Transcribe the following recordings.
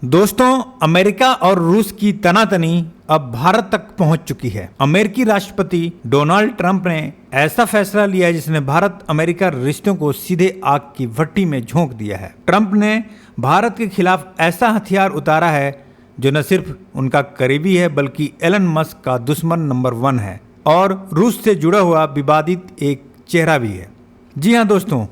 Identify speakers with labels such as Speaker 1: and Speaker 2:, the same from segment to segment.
Speaker 1: दोस्तों, अमेरिका और रूस की तनातनी अब भारत तक पहुंच चुकी है। अमेरिकी राष्ट्रपति डोनाल्ड ट्रंप ने ऐसा फैसला लिया है जिसने भारत अमेरिका रिश्तों को सीधे आग की भट्टी में झोंक दिया है। ट्रंप ने भारत के खिलाफ ऐसा हथियार उतारा है जो न सिर्फ उनका करीबी है बल्कि एलन मस्क का दुश्मन नंबर 1 है और रूस से जुड़ा हुआ विवादित एक चेहरा भी है। जी हाँ दोस्तों,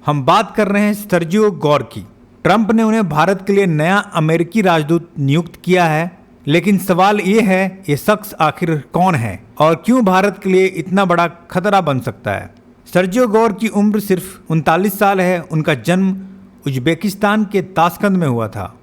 Speaker 1: हम बात कर रहे हैं सर्जियो गौर की। ट्रंप ने उन्हें भारत के लिए नया अमेरिकी राजदूत नियुक्त किया है, लेकिन सवाल ये है ये शख्स आखिर कौन है और क्यों भारत के लिए इतना बड़ा खतरा बन सकता है। सर्जियो गौर की उम्र सिर्फ 39 साल है। उनका जन्म उज्बेकिस्तान के ताशकंद में हुआ था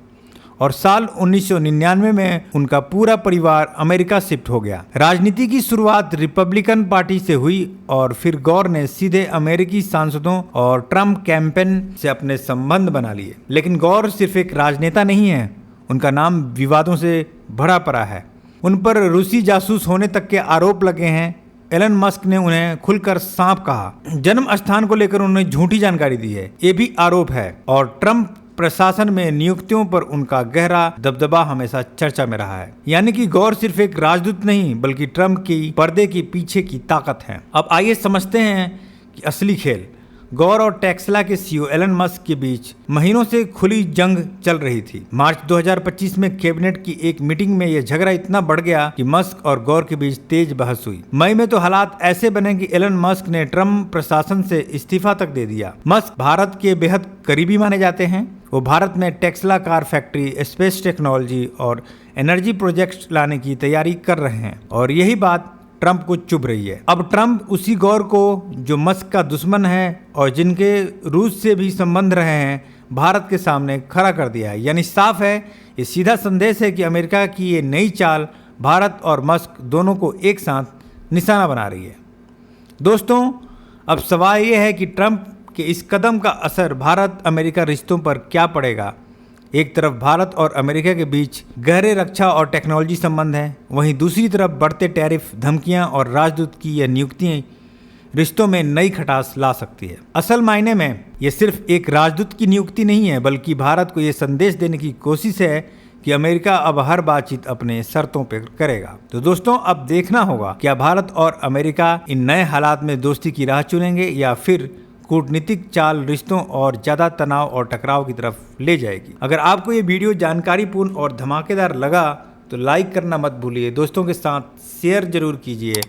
Speaker 1: और साल 1999 में उनका पूरा परिवार अमेरिका शिफ्ट हो गया। राजनीति की शुरुआत रिपब्लिकन पार्टी से हुई और फिर गौर ने सीधे अमेरिकी सांसदों और ट्रंप कैंपेन से अपने संबंध बना लिए। लेकिन गौर सिर्फ एक राजनेता नहीं है, उनका नाम विवादों से भरा पड़ा है। उन पर रूसी जासूस होने तक के आरोप लगे हैं। एलन मस्क ने उन्हें खुलकर सांप कहा। जन्म स्थान को लेकर उन्होंने झूठी जानकारी दी है, ये भी आरोप है। और ट्रंप प्रशासन में नियुक्तियों पर उनका गहरा दबदबा हमेशा चर्चा में रहा है। यानी कि गौर सिर्फ एक राजदूत नहीं बल्कि ट्रंप की पर्दे के पीछे की ताकत है। अब आइए समझते हैं कि असली खेल। गौर और टेस्ला के सीईओ एलन मस्क के बीच महीनों से खुली जंग चल रही थी। मार्च 2025 में कैबिनेट की एक मीटिंग में यह झगड़ा इतना बढ़ गया कि मस्क और गौर के बीच तेज बहस हुई। मई में तो हालात ऐसे बने कि एलन मस्क ने ट्रंप प्रशासन से इस्तीफा तक दे दिया। मस्क भारत के बेहद करीबी माने जाते हैं। वो भारत में Tesla car factory, space technology और एनर्जी प्रोजेक्ट्स लाने की तैयारी कर रहे हैं और यही बात ट्रंप को चुभ रही है। अब ट्रंप उसी गौर को, जो मस्क का दुश्मन है और जिनके रूस से भी संबंध रहे हैं, भारत के सामने खड़ा कर दिया है। यानी साफ है, ये सीधा संदेश है कि अमेरिका की ये नई चाल भारत और मस्क दोनों को एक साथ निशाना बना रही है। दोस्तों, अब सवाल ये है कि ट्रंप के इस कदम का असर भारत अमेरिका रिश्तों पर क्या पड़ेगा। एक तरफ भारत और अमेरिका के बीच गहरे रक्षा और टेक्नोलॉजी संबंध हैं, वहीं दूसरी तरफ बढ़ते टैरिफ, धमकियां और राजदूत की यह नियुक्तियां रिश्तों में नई खटास ला सकती है। असल मायने में यह सिर्फ एक राजदूत की नियुक्ति नहीं है बल्कि भारत को यह संदेश देने की कोशिश है कि अमेरिका अब हर बातचीत अपने शर्तों पर करेगा। तो दोस्तों, अब देखना होगा क्या भारत और अमेरिका इन नए हालात में दोस्ती की राह चुनेंगे या फिर कूटनीतिक चाल रिश्तों और ज़्यादा तनाव और टकराव की तरफ ले जाएगी। अगर आपको ये वीडियो जानकारीपूर्ण और धमाकेदार लगा तो लाइक करना मत भूलिए, दोस्तों के साथ शेयर जरूर कीजिए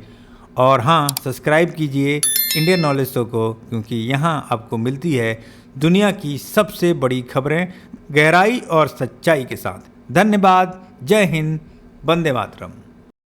Speaker 1: और हाँ, सब्सक्राइब कीजिए इंडियन नॉलेज शो को, क्योंकि यहाँ आपको मिलती है दुनिया की सबसे बड़ी खबरें गहराई और सच्चाई के साथ। धन्यवाद। जय हिंद। वंदे मातरम।